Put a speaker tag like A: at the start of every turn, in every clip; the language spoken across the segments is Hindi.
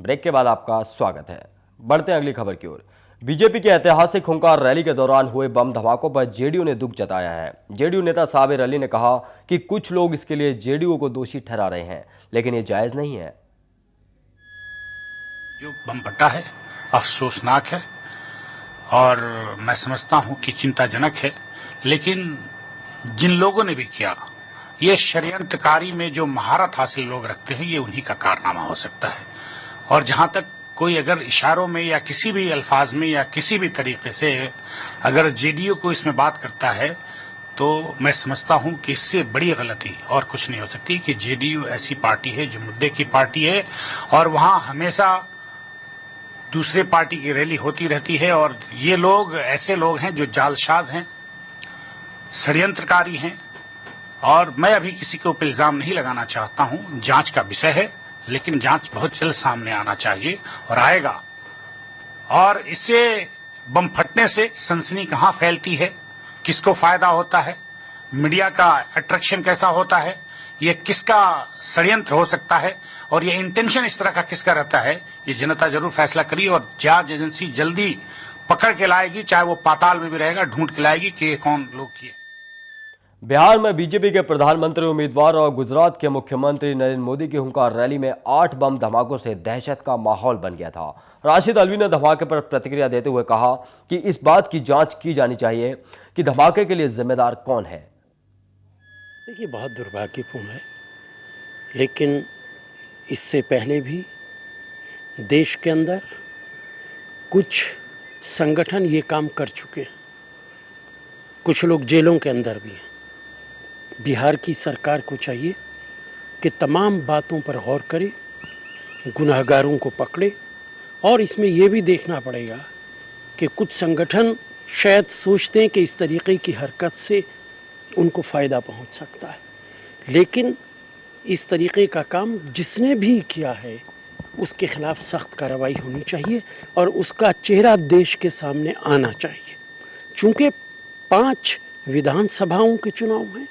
A: ब्रेक के बाद आपका स्वागत है। बढ़ते हैं अगली खबर की ओर। बीजेपी के ऐतिहासिक हुंकार रैली के दौरान हुए बम धमाकों पर जेडीयू ने दुख जताया है। जेडीयू नेता साबिर अली ने कहा कि कुछ लोग इसके लिए जेडीयू को दोषी ठहरा रहे हैं, लेकिन ये जायज नहीं है।
B: जो बम फटा है अफसोसनाक है और मैं समझता हूं कि चिंताजनक है, लेकिन जिन लोगों ने भी किया, ये षड्यंत्रकारी में जो महारत हासिल लोग रखते हैं, ये उन्हीं का कारनामा हो सकता है। और जहां तक कोई अगर इशारों में या किसी भी अल्फाज में या किसी भी तरीके से अगर जेडीयू को इसमें बात करता है, तो मैं समझता हूं कि इससे बड़ी गलती और कुछ नहीं हो सकती कि जेडीयू ऐसी पार्टी है जो मुद्दे की पार्टी है और वहां हमेशा दूसरे पार्टी की रैली होती रहती है। और ये लोग ऐसे लोग हैं जो जालसाज हैं, षड्यंत्रकारी हैं, और मैं अभी किसी के ऊपर इल्जाम नहीं लगाना चाहता हूं। जांच का विषय है, लेकिन जांच बहुत जल्द सामने आना चाहिए और आएगा। और इससे बम फटने से सनसनी कहां फैलती है, किसको फायदा होता है, मीडिया का अट्रैक्शन कैसा होता है, ये किसका षड्यंत्र हो सकता है और ये इंटेंशन इस तरह का किसका रहता है, ये जनता जरूर फैसला करी और जांच एजेंसी जल्दी पकड़ के लाएगी, चाहे वो पाताल में भी रहेगा, ढूंढ के लाएगी कि ये कौन लोग किए।
A: बिहार में बीजेपी के प्रधानमंत्री उम्मीदवार और गुजरात के मुख्यमंत्री नरेंद्र मोदी की हुंकार रैली में 8 बम धमाकों से दहशत का माहौल बन गया था। राशिद अल्वी ने धमाके पर प्रतिक्रिया देते हुए कहा कि इस बात की जांच की जानी चाहिए कि धमाके के लिए जिम्मेदार कौन है।
C: देखिए, बहुत दुर्भाग्यपूर्ण है, लेकिन इससे पहले भी देश के अंदर कुछ संगठन ये काम कर चुके हैं, कुछ लोग जेलों के अंदर भी हैं। बिहार की सरकार को चाहिए कि तमाम बातों पर गौर करे, गुनहगारों को पकड़े, और इसमें यह भी देखना पड़ेगा कि कुछ संगठन शायद सोचते हैं कि इस तरीके की हरकत से उनको फ़ायदा पहुंच सकता है, लेकिन इस तरीके का काम जिसने भी किया है उसके खिलाफ सख्त कार्रवाई होनी चाहिए और उसका चेहरा देश के सामने आना चाहिए। चूँकि 5 विधानसभाओं के चुनाव हैं,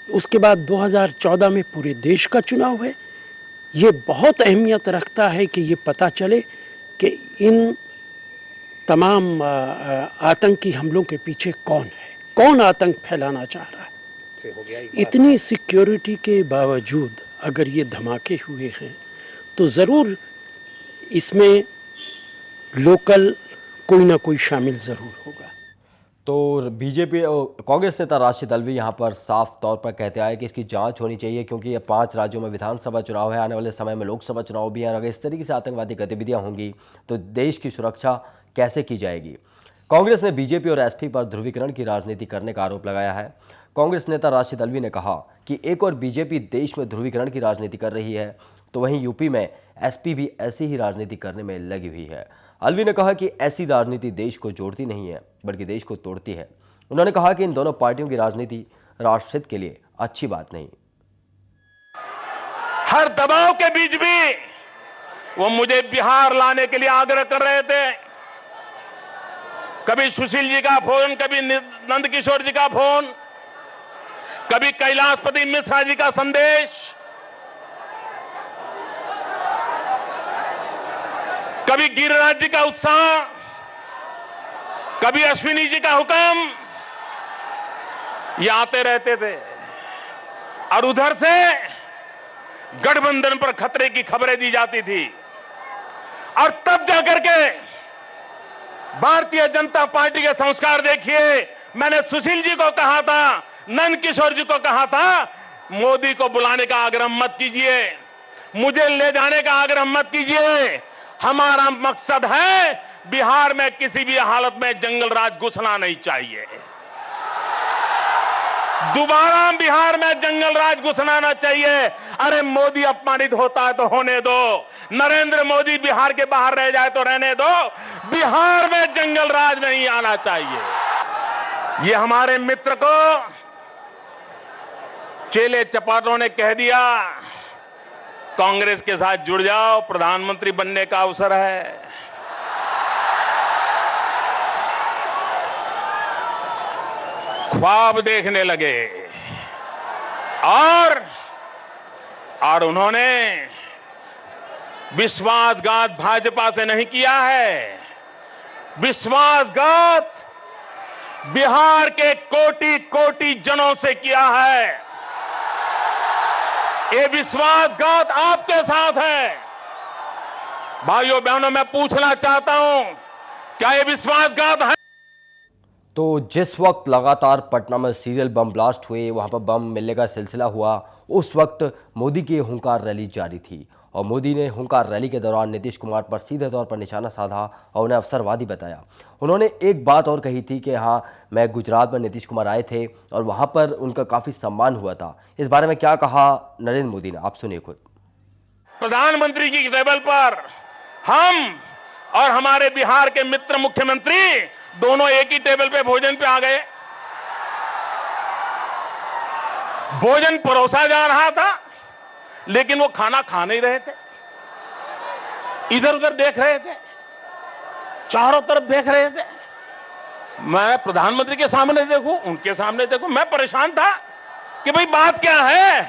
C: उसके बाद 2014 में पूरे देश का चुनाव है। ये बहुत अहमियत रखता है कि ये पता चले कि इन तमाम आतंकी हमलों के पीछे कौन है, कौन आतंक फैलाना चाह रहा है। इतनी सिक्योरिटी के बावजूद अगर ये धमाके हुए हैं तो ज़रूर इसमें लोकल कोई ना कोई शामिल ज़रूर होगा।
A: तो बीजेपी कांग्रेस नेता राशिद अल्वी यहां पर साफ तौर पर कहते आए कि इसकी जांच होनी चाहिए, क्योंकि ये 5 राज्यों में विधानसभा चुनाव है, आने वाले समय में लोकसभा चुनाव भी हैं। अगर इस तरीके से आतंकवादी गतिविधियां होंगी तो देश की सुरक्षा कैसे की जाएगी। कांग्रेस ने बीजेपी और एसपी पर ध्रुवीकरण की राजनीति करने का आरोप लगाया है। कांग्रेस नेता राशिद अल्वी ने कहा कि एक और बीजेपी देश में ध्रुवीकरण की राजनीति कर रही है, तो वहीं यूपी में एसपी भी ऐसी ही राजनीति करने में लगी हुई है। अल्वी ने कहा कि ऐसी राजनीति देश को जोड़ती नहीं है, बल्कि देश को तोड़ती है। उन्होंने कहा कि इन दोनों पार्टियों की राजनीति राष्ट्रहित के लिए अच्छी बात नहीं।
D: हर दबाव के बीच भी वो मुझे बिहार लाने के लिए आग्रह कर रहे थे। कभी सुशील जी का फोन, कभी नंदकिशोर जी का फोन, कभी कैलाशपति मिश्रा जी का संदेश, कभी गिरिराज जी का उत्साह, कभी अश्विनी जी का हुक्म, ये आते रहते थे। और उधर से गठबंधन पर खतरे की खबरें दी जाती थी। और तब जाकर के भारतीय जनता पार्टी के संस्कार देखिए। मैंने सुशील जी को कहा था, नंदकिशोर जी को कहा था, मोदी को बुलाने का आग्रह मत कीजिए, मुझे ले जाने का आग्रह मत कीजिए। हमारा मकसद है बिहार में किसी भी हालत में जंगल राज घुसना नहीं चाहिए। दोबारा बिहार में जंगल राज घुसना ना चाहिए। अरे मोदी अपमानित होता है तो होने दो, नरेंद्र मोदी बिहार के बाहर रह जाए तो रहने दो, बिहार में जंगल राज नहीं आना चाहिए। ये हमारे मित्र को चेले चपाटों ने कह दिया, कांग्रेस के साथ जुड़ जाओ, प्रधानमंत्री बनने का अवसर है। ख्वाब देखने लगे और उन्होंने विश्वासघात भाजपा से नहीं किया है, विश्वासघात बिहार के कोटि कोटि जनों से किया है। ये विश्वासघात आपके साथ है। भाइयों बहनों, मैं पूछना चाहता हूं, क्या ये विश्वासघात है?
A: तो जिस वक्त लगातार पटना में सीरियल बम ब्लास्ट हुए, वहां पर बम मिलने का सिलसिला हुआ, उस वक्त मोदी की हुंकार रैली जारी थी और मोदी ने हुंकार रैली के दौरान नीतीश कुमार पर सीधे तौर पर निशाना साधा और उन्हें अवसरवादी बताया। उन्होंने एक बात और कही थी कि हाँ, मैं गुजरात में नीतीश कुमार आए थे और वहां पर उनका काफ़ी सम्मान हुआ था। इस बारे में क्या कहा नरेंद्र मोदी ने, आप सुनिए खुद।
D: प्रधानमंत्री की टेबल पर हम और हमारे बिहार के मित्र मुख्यमंत्री दोनों एक ही टेबल पे भोजन पे आ गए। भोजन परोसा जा रहा था, लेकिन वो खाना खा नहीं रहे थे, इधर उधर देख रहे थे, चारों तरफ देख रहे थे। मैं प्रधानमंत्री के सामने देखूं, उनके सामने देखूं, मैं परेशान था कि भाई बात क्या है।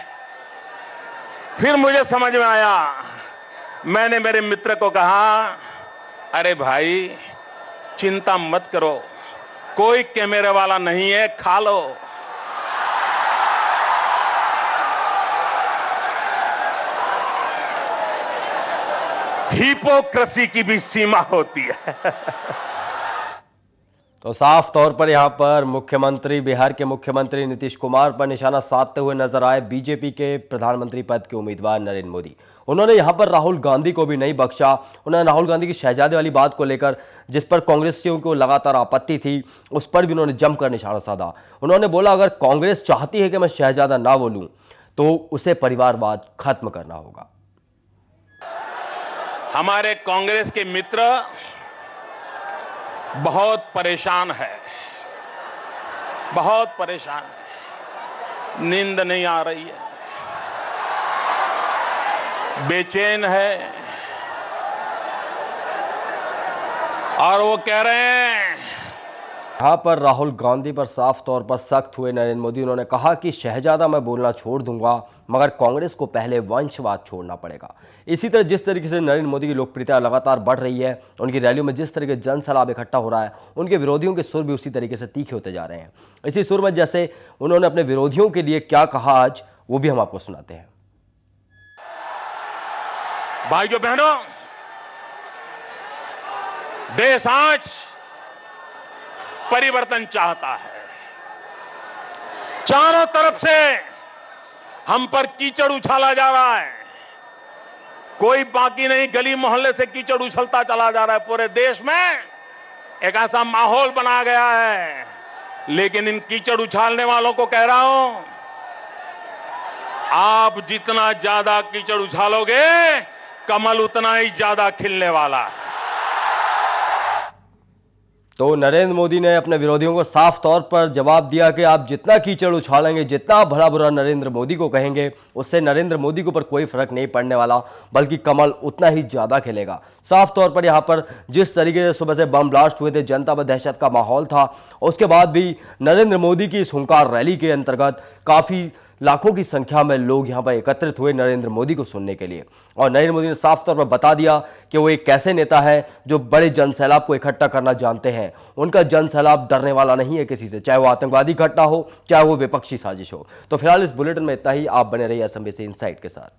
D: फिर मुझे समझ में आया। मैंने मेरे मित्र को कहा, अरे भाई चिंता मत करो, कोई कैमरे वाला नहीं है, खा लो। हिपोक्रेसी की भी सीमा होती है।
A: तो साफ तौर पर यहां पर मुख्यमंत्री, बिहार के मुख्यमंत्री नीतीश कुमार पर निशाना साधते हुए नजर आए बीजेपी के प्रधानमंत्री पद के उम्मीदवार नरेंद्र मोदी। उन्होंने यहां पर राहुल गांधी को भी नहीं बख्शा। उन्होंने राहुल गांधी की शहजादे वाली बात को लेकर, जिस पर कांग्रेसियों को लगातार आपत्ति थी, उस पर भी उन्होंने जमकर निशाना साधा। उन्होंने बोला, अगर कांग्रेस चाहती है कि मैं शहजादा ना बोलूं तो उसे परिवारवाद खत्म करना होगा।
D: हमारे कांग्रेस के मित्र बहुत परेशान है, बहुत परेशान है, नींद नहीं आ रही है, बेचैन है, और वो कह रहे हैं।
A: यहाँ पर राहुल गांधी पर साफ तौर पर सख्त हुए नरेंद्र मोदी। उन्होंने कहा कि शहजादा मैं बोलना छोड़ दूंगा, मगर कांग्रेस को पहले वंशवाद छोड़ना पड़ेगा। इसी तरह जिस तरीके से नरेंद्र मोदी की लोकप्रियता लगातार बढ़ रही है, उनकी रैलियों में जिस तरीके जन सैलाब इकट्ठा हो रहा है, उनके विरोधियों के सुर भी उसी तरीके से तीखे होते जा रहे हैं। इसी सुर में जैसे उन्होंने अपने विरोधियों के लिए क्या कहा आज, वो भी हम आपको सुनाते हैं।
D: भाइयों बहनों, देश आज परिवर्तन चाहता है। चारों तरफ से हम पर कीचड़ उछाला जा रहा है, कोई बाकी नहीं, गली मोहल्ले से कीचड़ उछलता चला जा रहा है। पूरे देश में एक ऐसा माहौल बना गया है। लेकिन इन कीचड़ उछालने वालों को कह रहा हूं, आप जितना ज्यादा कीचड़ उछालोगे, कमल उतना ही ज्यादा खिलने वाला है।
A: तो नरेंद्र मोदी ने अपने विरोधियों को साफ तौर पर जवाब दिया कि आप जितना कीचड़ उछालेंगे, जितना भला बुरा नरेंद्र मोदी को कहेंगे, उससे नरेंद्र मोदी के ऊपर कोई फर्क नहीं पड़ने वाला, बल्कि कमल उतना ही ज्यादा खिलेगा। साफ तौर पर यहाँ पर जिस तरीके से सुबह से बम ब्लास्ट हुए थे, जनता में दहशत का माहौल था, उसके बाद भी नरेंद्र मोदी की इस हुंकार रैली के अंतर्गत काफ़ी लाखों की संख्या में लोग यहां पर एकत्रित हुए नरेंद्र मोदी को सुनने के लिए। और नरेंद्र मोदी ने साफ तौर पर बता दिया कि वो एक ऐसे नेता है जो बड़े जनसैलाब को इकट्ठा करना जानते हैं। उनका जनसैलाब डरने वाला नहीं है किसी से, चाहे वो आतंकवादी घटना हो, चाहे वो विपक्षी साजिश हो। तो फिलहाल इस बुलेटिन में इतना ही। आप बने रहिए SMBC इनसाइट के साथ।